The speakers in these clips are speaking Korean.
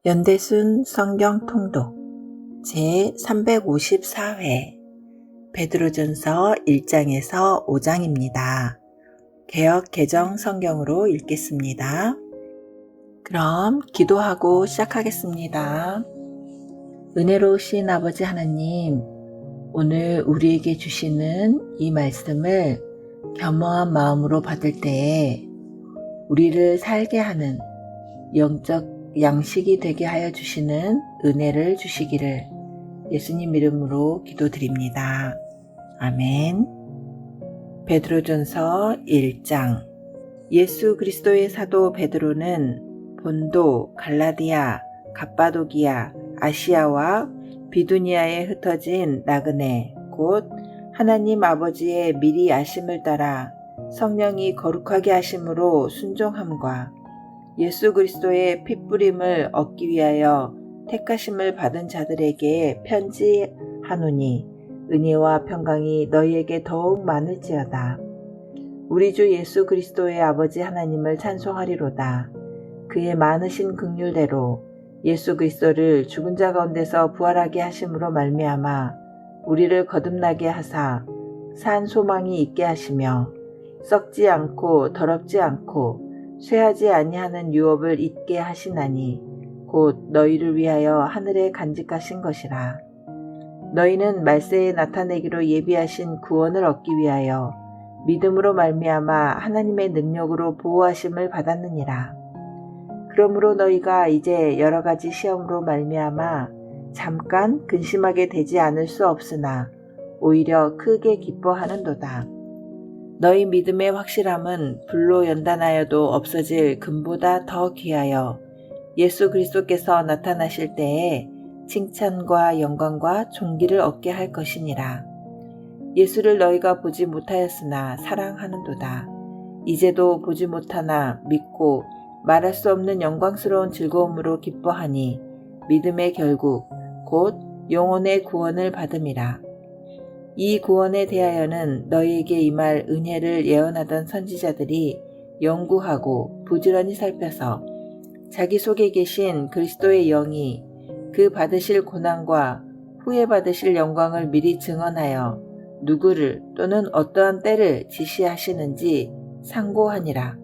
연대순 성경 통독 제354회 베드로전서 1장에서 5장입니다. 개역 개정 성경으로 읽겠습니다. 그럼 기도하고 시작하겠습니다. 은혜로우신 아버지 하나님, 오늘 우리에게 주시는 이 말씀을 겸허한 마음으로 받을 때에 우리를 살게 하는 영적 양식이 되게 하여 주시는 은혜를 주시기를 예수님 이름으로 기도드립니다. 아멘. 베드로전서 1장. 예수 그리스도의 사도 베드로는 본도, 갈라디아, 갑바도기아, 아시아와 비두니아에 흩어진 나그네 곧 하나님 아버지의 미리 아심을 따라 성령이 거룩하게 하심으로 순종함과 예수 그리스도의 핏부림을 얻기 위하여 택하심을 받은 자들에게 편지하노니 은혜와 평강이 너희에게 더욱 많을지어다. 우리 주 예수 그리스도의 아버지 하나님을 찬송하리로다. 그의 많으신 긍휼대로 예수 그리스도를 죽은 자 가운데서 부활하게 하심으로 말미암아 우리를 거듭나게 하사 산 소망이 있게 하시며 썩지 않고 더럽지 않고 쇠하지 아니하는 유업을 잊게 하시나니 곧 너희를 위하여 하늘에 간직하신 것이라. 너희는 말세에 나타내기로 예비하신 구원을 얻기 위하여 믿음으로 말미암아 하나님의 능력으로 보호하심을 받았느니라. 그러므로 너희가 이제 여러 가지 시험으로 말미암아 잠깐 근심하게 되지 않을 수 없으나 오히려 크게 기뻐하는도다. 너희 믿음의 확실함은 불로 연단하여도 없어질 금보다 더 귀하여 예수 그리스도께서 나타나실 때에 칭찬과 영광과 존귀를 얻게 할 것이니라. 예수를 너희가 보지 못하였으나 사랑하는도다. 이제도 보지 못하나 믿고 말할 수 없는 영광스러운 즐거움으로 기뻐하니 믿음의 결국 곧 영혼의 구원을 받음이라. 이 구원에 대하여는 너희에게 임할 은혜를 예언하던 선지자들이 연구하고 부지런히 살펴서 자기 속에 계신 그리스도의 영이 그 받으실 고난과 후에 받으실 영광을 미리 증언하여 누구를 또는 어떠한 때를 지시하시는지 상고하니라.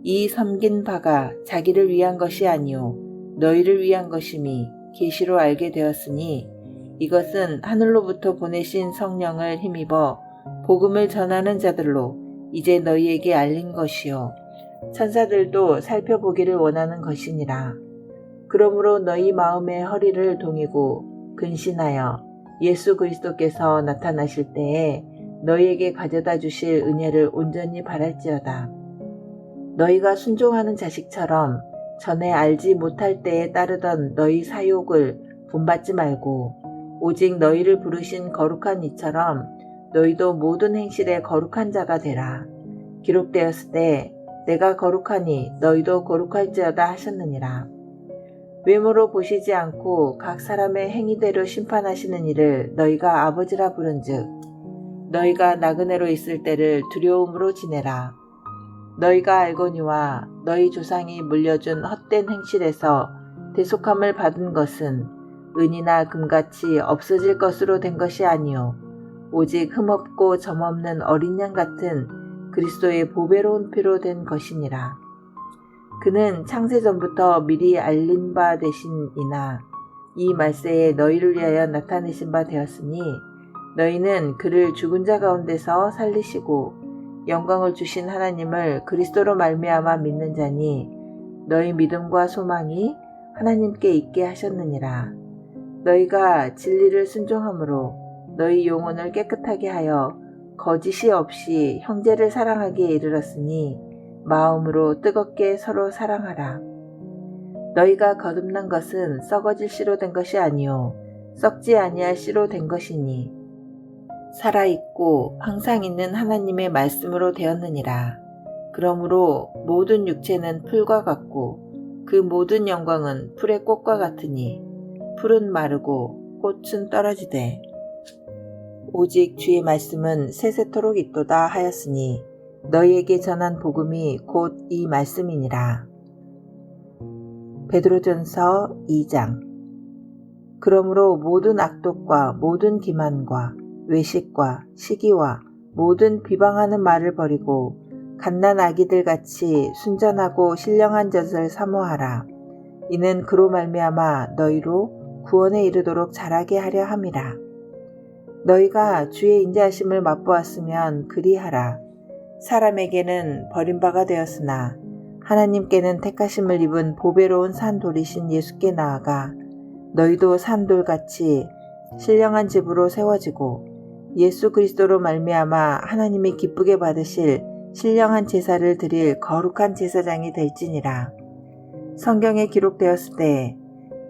이 섬긴 바가 자기를 위한 것이 아니요 너희를 위한 것임이 계시로 알게 되었으니 이것은 하늘로부터 보내신 성령을 힘입어 복음을 전하는 자들로 이제 너희에게 알린 것이요 천사들도 살펴보기를 원하는 것이니라. 그러므로 너희 마음의 허리를 동이고 근신하여 예수 그리스도께서 나타나실 때에 너희에게 가져다 주실 은혜를 온전히 바랄지어다. 너희가 순종하는 자식처럼 전에 알지 못할 때에 따르던 너희 사욕을 본받지 말고 오직 너희를 부르신 거룩한 이처럼 너희도 모든 행실에 거룩한 자가 되라. 기록되었을 때 내가 거룩하니 너희도 거룩할지어다 하셨느니라. 외모로 보시지 않고 각 사람의 행위대로 심판하시는 이를 너희가 아버지라 부른즉 너희가 나그네로 있을 때를 두려움으로 지내라. 너희가 알거니와 너희 조상이 물려준 헛된 행실에서 대속함을 받은 것은 은이나 금같이 없어질 것으로 된 것이 아니요 오직 흠없고 점없는 어린 양 같은 그리스도의 보배로운 피로 된 것이니라. 그는 창세전부터 미리 알린 바 되신이나 이 말세에 너희를 위하여 나타내신 바 되었으니 너희는 그를 죽은 자 가운데서 살리시고 영광을 주신 하나님을 그리스도로 말미암아 믿는 자니 너희 믿음과 소망이 하나님께 있게 하셨느니라. 너희가 진리를 순종함으로 너희 영혼을 깨끗하게 하여 거짓이 없이 형제를 사랑하기에 이르렀으니 마음으로 뜨겁게 서로 사랑하라. 너희가 거듭난 것은 썩어질 씨로 된 것이 아니요 썩지 아니할 씨로 된 것이니 살아있고 항상 있는 하나님의 말씀으로 되었느니라. 그러므로 모든 육체는 풀과 같고 그 모든 영광은 풀의 꽃과 같으니 풀은 마르고 꽃은 떨어지되 오직 주의 말씀은 세세토록 있도다 하였으니 너희에게 전한 복음이 곧 이 말씀이니라. 베드로전서 2장. 그러므로 모든 악독과 모든 기만과 외식과 시기와 모든 비방하는 말을 버리고 갓난 아기들 같이 순전하고 신령한 젖을 사모하라. 이는 그로 말미암아 너희로 구원에 이르도록 자라게 하려 함이라. 너희가 주의 인자하심을 맛보았으면 그리하라. 사람에게는 버림바가 되었으나 하나님께는 택하심을 입은 보배로운 산돌이신 예수께 나아가 너희도 산돌같이 신령한 집으로 세워지고 예수 그리스도로 말미암아 하나님이 기쁘게 받으실 신령한 제사를 드릴 거룩한 제사장이 될지니라. 성경에 기록되었을 때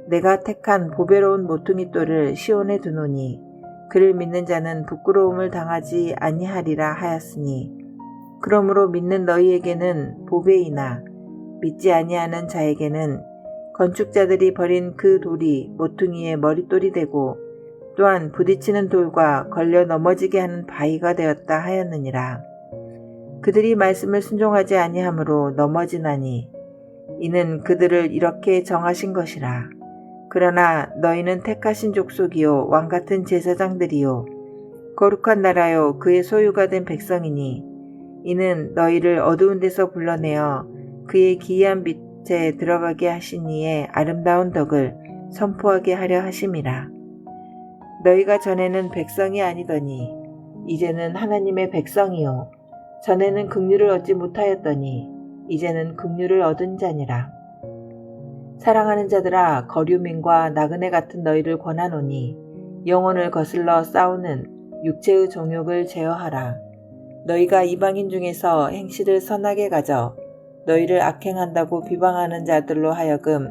내가 택한 보배로운 모퉁이 돌을 시온에 두노니 그를 믿는 자는 부끄러움을 당하지 아니하리라 하였으니, 그러므로 믿는 너희에게는 보배이나 믿지 아니하는 자에게는 건축자들이 버린 그 돌이 모퉁이의 머릿돌이 되고 또한 부딪히는 돌과 걸려 넘어지게 하는 바위가 되었다 하였느니라. 그들이 말씀을 순종하지 아니하므로 넘어지나니 이는 그들을 이렇게 정하신 것이라. 그러나 너희는 택하신 족속이요 왕같은 제사장들이요 거룩한 나라요 그의 소유가 된 백성이니 이는 너희를 어두운 데서 불러내어 그의 기이한 빛에 들어가게 하신 이의 아름다운 덕을 선포하게 하려 하심이라. 너희가 전에는 백성이 아니더니 이제는 하나님의 백성이요 전에는 긍휼을 얻지 못하였더니 이제는 긍휼을 얻은 자니라. 사랑하는 자들아, 거류민과 나그네 같은 너희를 권하노니 영혼을 거슬러 싸우는 육체의 정욕을 제어하라. 너희가 이방인 중에서 행실을 선하게 가져 너희를 악행한다고 비방하는 자들로 하여금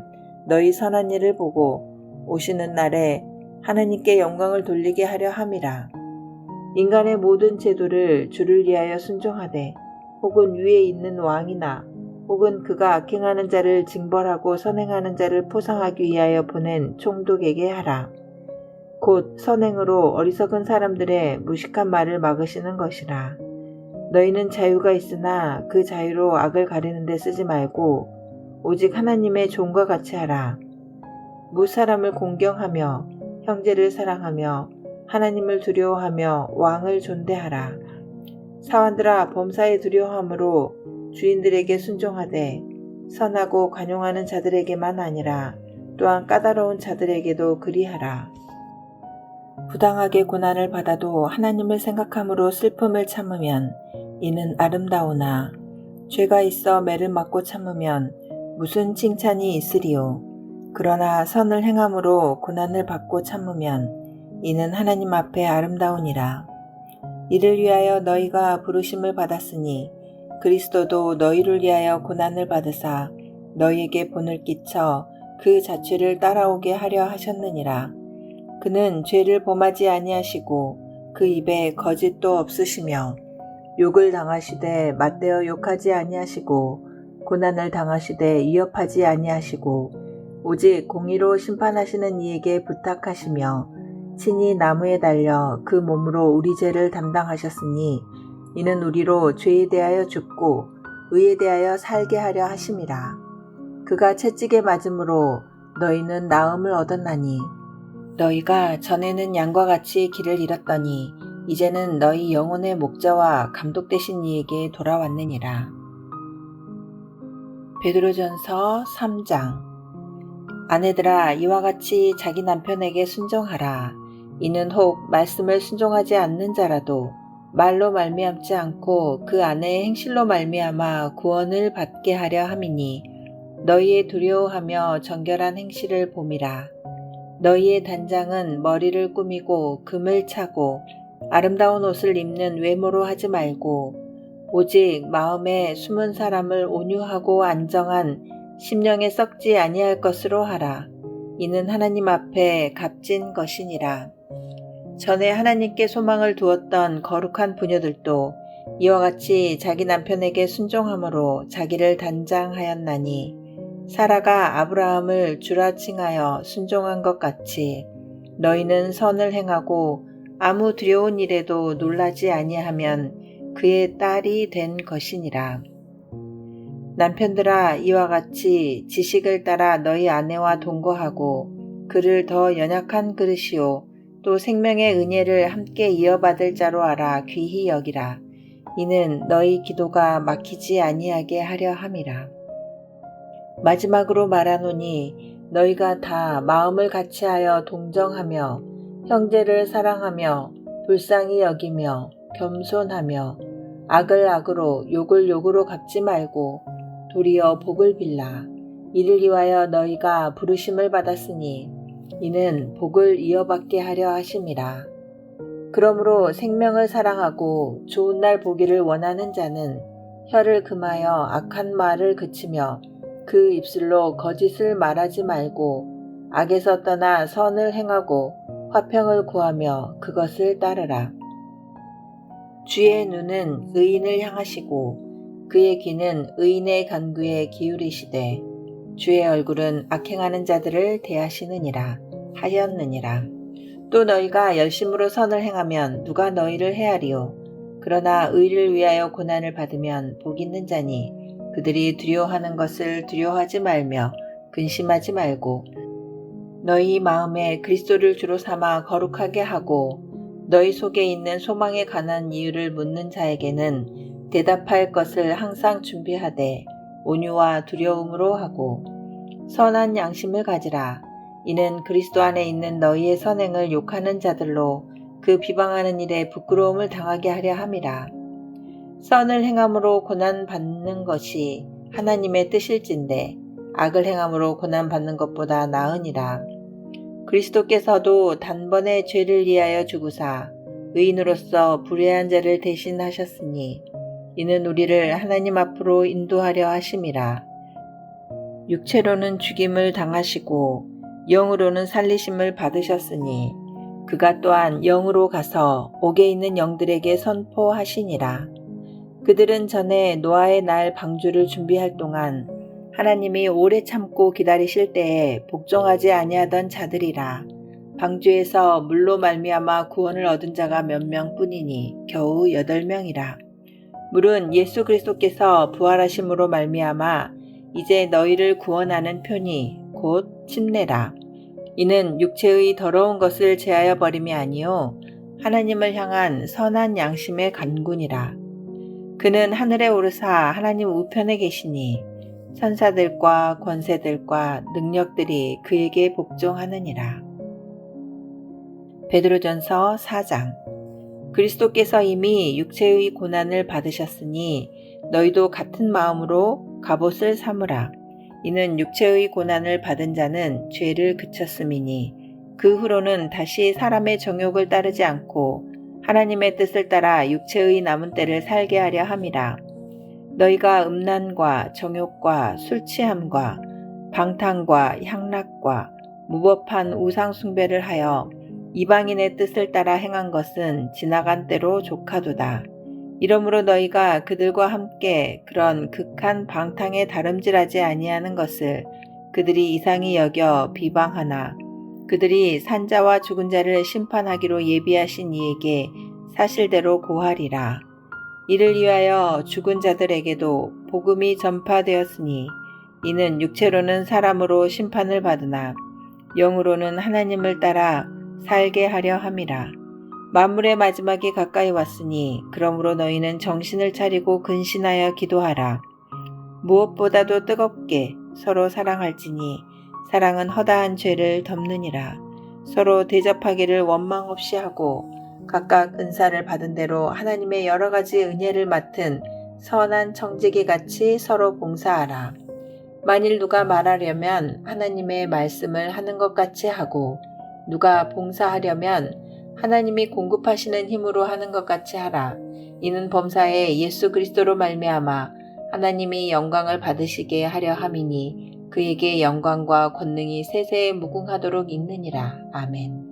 너희 선한 일을 보고 오시는 날에 하나님께 영광을 돌리게 하려 함이라. 인간의 모든 제도를 주를 위하여 순종하되 혹은 위에 있는 왕이나 혹은 그가 악행하는 자를 징벌하고 선행하는 자를 포상하기 위하여 보낸 총독에게 하라. 곧 선행으로 어리석은 사람들의 무식한 말을 막으시는 것이라. 너희는 자유가 있으나 그 자유로 악을 가리는 데 쓰지 말고 오직 하나님의 종과 같이 하라. 무사람을 공경하며 형제를 사랑하며 하나님을 두려워하며 왕을 존대하라. 사환들아, 범사에 두려워함으로 주인들에게 순종하되 선하고 관용하는 자들에게만 아니라 또한 까다로운 자들에게도 그리하라. 부당하게 고난을 받아도 하나님을 생각함으로 슬픔을 참으면 이는 아름다우나 죄가 있어 매를 맞고 참으면 무슨 칭찬이 있으리요. 그러나 선을 행함으로 고난을 받고 참으면 이는 하나님 앞에 아름다우니라. 이를 위하여 너희가 부르심을 받았으니 그리스도도 너희를 위하여 고난을 받으사 너희에게 본을 끼쳐 그 자취를 따라오게 하려 하셨느니라. 그는 죄를 범하지 아니하시고 그 입에 거짓도 없으시며 욕을 당하시되 맞대어 욕하지 아니하시고 고난을 당하시되 위협하지 아니하시고 오직 공의로 심판하시는 이에게 부탁하시며 친히 나무에 달려 그 몸으로 우리 죄를 담당하셨으니 이는 우리로 죄에 대하여 죽고 의에 대하여 살게 하려 하심이라. 그가 채찍에 맞음으로 너희는 나음을 얻었나니 너희가 전에는 양과 같이 길을 잃었더니 이제는 너희 영혼의 목자와 감독 되신 이에게 돌아왔느니라. 베드로전서 3장. 아내들아, 이와 같이 자기 남편에게 순종하라. 이는 혹 말씀을 순종하지 않는 자라도 말로 말미암지 않고 그 아내의 행실로 말미암아 구원을 받게 하려 함이니 너희의 두려워하며 정결한 행실을 봄이라. 너희의 단장은 머리를 꾸미고 금을 차고 아름다운 옷을 입는 외모로 하지 말고 오직 마음에 숨은 사람을 온유하고 안정한 심령에 썩지 아니할 것으로 하라. 이는 하나님 앞에 값진 것이니라. 전에 하나님께 소망을 두었던 거룩한 부녀들도 이와 같이 자기 남편에게 순종함으로 자기를 단장하였나니 사라가 아브라함을 주라 칭하여 순종한 것 같이 너희는 선을 행하고 아무 두려운 일에도 놀라지 아니하면 그의 딸이 된 것이니라. 남편들아, 이와 같이 지식을 따라 너희 아내와 동거하고 그를 더 연약한 그릇이요 또 생명의 은혜를 함께 이어받을 자로 알아 귀히 여기라. 이는 너희 기도가 막히지 아니하게 하려 함이라. 마지막으로 말하노니 너희가 다 마음을 같이하여 동정하며 형제를 사랑하며 불쌍히 여기며 겸손하며 악을 악으로 욕을 욕으로 갚지 말고 도리어 복을 빌라. 이를 위하여 너희가 부르심을 받았으니 이는 복을 이어받게 하려 하심이라. 그러므로 생명을 사랑하고 좋은 날 보기를 원하는 자는 혀를 금하여 악한 말을 그치며 그 입술로 거짓을 말하지 말고 악에서 떠나 선을 행하고 화평을 구하며 그것을 따르라. 주의 눈은 의인을 향하시고 그의 귀는 의인의 간구에 기울이시되 주의 얼굴은 악행하는 자들을 대하시느니라 하였느니라. 또 너희가 열심으로 선을 행하면 누가 너희를 헤아리요. 그러나 의를 위하여 고난을 받으면 복 있는 자니 그들이 두려워하는 것을 두려워하지 말며 근심하지 말고 너희 마음에 그리스도를 주로 삼아 거룩하게 하고 너희 속에 있는 소망에 관한 이유를 묻는 자에게는 대답할 것을 항상 준비하되 온유와 두려움으로 하고 선한 양심을 가지라. 이는 그리스도 안에 있는 너희의 선행을 욕하는 자들로 그 비방하는 일에 부끄러움을 당하게 하려 함이라. 선을 행함으로 고난받는 것이 하나님의 뜻일진데 악을 행함으로 고난받는 것보다 나으니라. 그리스도께서도 단번에 죄를 위하여 죽으사 의인으로서 불의한 자를 대신하셨으니 이는 우리를 하나님 앞으로 인도하려 하심이라. 육체로는 죽임을 당하시고 영으로는 살리심을 받으셨으니 그가 또한 영으로 가서 옥에 있는 영들에게 선포하시니라. 그들은 전에 노아의 날 방주를 준비할 동안 하나님이 오래 참고 기다리실 때에 복종하지 아니하던 자들이라. 방주에서 물로 말미암아 구원을 얻은 자가 몇 명뿐이니 겨우 8명이라. 물은 예수 그리스도께서 부활하심으로 말미암아 이제 너희를 구원하는 표니 곧 침례라. 이는 육체의 더러운 것을 제하여 버림이 아니요 하나님을 향한 선한 양심의 간군이라. 그는 하늘에 오르사 하나님 우편에 계시니 천사들과 권세들과 능력들이 그에게 복종하느니라. 베드로전서 4장. 그리스도께서 이미 육체의 고난을 받으셨으니 너희도 같은 마음으로 갑옷을 삼으라. 이는 육체의 고난을 받은 자는 죄를 그쳤음이니 그 후로는 다시 사람의 정욕을 따르지 않고 하나님의 뜻을 따라 육체의 남은 때를 살게 하려 함이라. 너희가 음란과 정욕과 술취함과 방탕과 향락과 무법한 우상 숭배를 하여 이방인의 뜻을 따라 행한 것은 지나간 때로 족하도다. 이러므로 너희가 그들과 함께 그런 극한 방탕에 다름질하지 아니하는 것을 그들이 이상히 여겨 비방하나 그들이 산자와 죽은 자를 심판하기로 예비하신 이에게 사실대로 고하리라. 이를 위하여 죽은 자들에게도 복음이 전파되었으니 이는 육체로는 사람으로 심판을 받으나 영으로는 하나님을 따라 살게 하려 함이라. 만물의 마지막이 가까이 왔으니 그러므로 너희는 정신을 차리고 근신하여 기도하라. 무엇보다도 뜨겁게 서로 사랑할지니 사랑은 허다한 죄를 덮느니라. 서로 대접하기를 원망 없이 하고 각각 은사를 받은 대로 하나님의 여러 가지 은혜를 맡은 선한 청지기 같이 서로 봉사하라. 만일 누가 말하려면 하나님의 말씀을 하는 것 같이 하고 누가 봉사하려면 하나님이 공급하시는 힘으로 하는 것 같이 하라. 이는 범사에 예수 그리스도로 말미암아 하나님이 영광을 받으시게 하려 함이니 그에게 영광과 권능이 세세에 무궁하도록 있느니라. 아멘.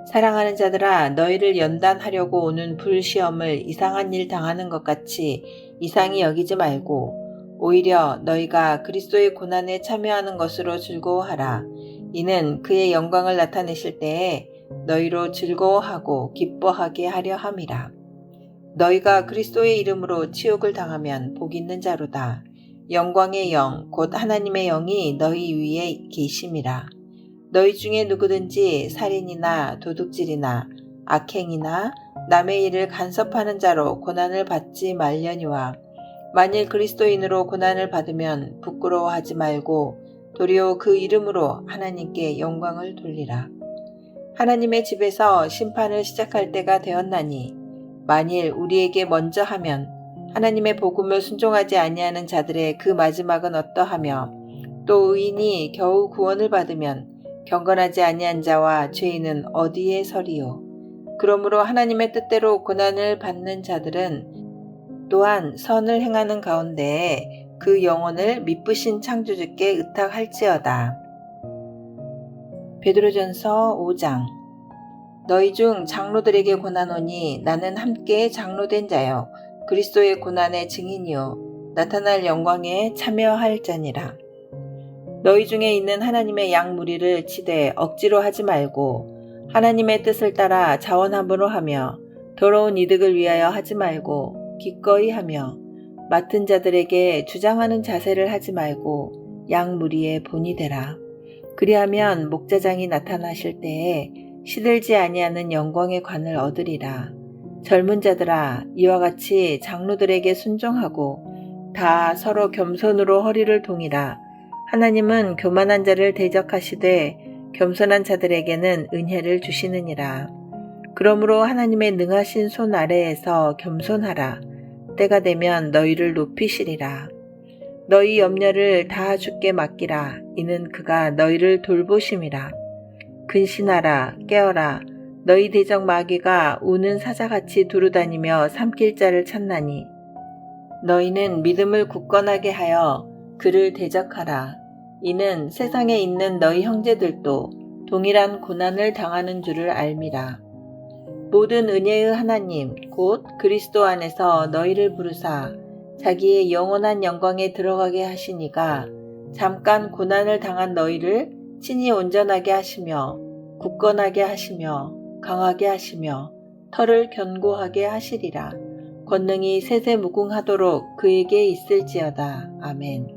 사랑하는 자들아, 너희를 연단하려고 오는 불시험을 이상한 일 당하는 것 같이 이상히 여기지 말고 오히려 너희가 그리스도의 고난에 참여하는 것으로 즐거워하라. 이는 그의 영광을 나타내실 때에 너희로 즐거워하고 기뻐하게 하려 함이라. 너희가 그리스도의 이름으로 치욕을 당하면 복 있는 자로다. 영광의 영 곧 하나님의 영이 너희 위에 계심이라. 너희 중에 누구든지 살인이나 도둑질이나 악행이나 남의 일을 간섭하는 자로 고난을 받지 말려니와 만일 그리스도인으로 고난을 받으면 부끄러워하지 말고 도리어 그 이름으로 하나님께 영광을 돌리라. 하나님의 집에서 심판을 시작할 때가 되었나니 만일 우리에게 먼저 하면 하나님의 복음을 순종하지 아니하는 자들의 그 마지막은 어떠하며 또 의인이 겨우 구원을 받으면 경건하지 아니한 자와 죄인은 어디에 서리요. 그러므로 하나님의 뜻대로 고난을 받는 자들은 또한 선을 행하는 가운데에 그 영혼을 미쁘신 창조주께 의탁할지어다. 베드로전서 5장. 너희 중 장로들에게 고난오니 나는 함께 장로된 자요 그리스도의 고난의 증인이요 나타날 영광에 참여할 자니라. 너희 중에 있는 하나님의 양 무리를 치되 억지로 하지 말고 하나님의 뜻을 따라 자원함으로 하며 더러운 이득을 위하여 하지 말고 기꺼이 하며 맡은 자들에게 주장하는 자세를 하지 말고 양 무리의 본이 되라. 그리하면 목자장이 나타나실 때에 시들지 아니하는 영광의 관을 얻으리라. 젊은 자들아 이와 같이 장로들에게 순종하고 다 서로 겸손으로 허리를 동이라. 하나님은 교만한 자를 대적하시되 겸손한 자들에게는 은혜를 주시느니라. 그러므로 하나님의 능하신 손 아래에서 겸손하라. 때가 되면 너희를 높이시리라. 너희 염려를 다 주께 맡기라. 이는 그가 너희를 돌보심이라. 근신하라 깨어라. 너희 대적 마귀가 우는 사자같이 두루다니며 삼킬 자를 찾나니 너희는 믿음을 굳건하게 하여 그를 대적하라. 이는 세상에 있는 너희 형제들도 동일한 고난을 당하는 줄을 알미라. 모든 은혜의 하나님 곧 그리스도 안에서 너희를 부르사 자기의 영원한 영광에 들어가게 하시니가 잠깐 고난을 당한 너희를 친히 온전하게 하시며 굳건하게 하시며 강하게 하시며 털을 견고하게 하시리라. 권능이 세세무궁하도록 그에게 있을지어다. 아멘.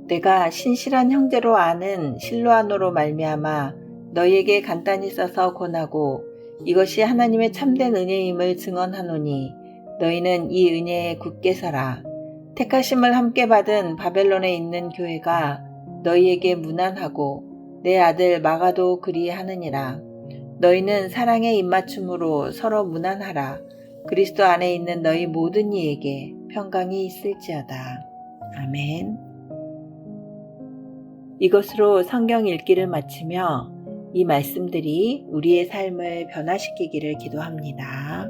내가 신실한 형제로 아는 실로아노로 말미암아 너희에게 간단히 써서 권하고 이것이 하나님의 참된 은혜임을 증언하노니 너희는 이 은혜에 굳게 서라. 택하심을 함께 받은 바벨론에 있는 교회가 너희에게 문안하고 내 아들 마가도 그리하느니라. 너희는 사랑의 입맞춤으로 서로 문안하라. 그리스도 안에 있는 너희 모든 이에게 평강이 있을지어다. 아멘. 이것으로 성경 읽기를 마치며 이 말씀들이 우리의 삶을 변화시키기를 기도합니다.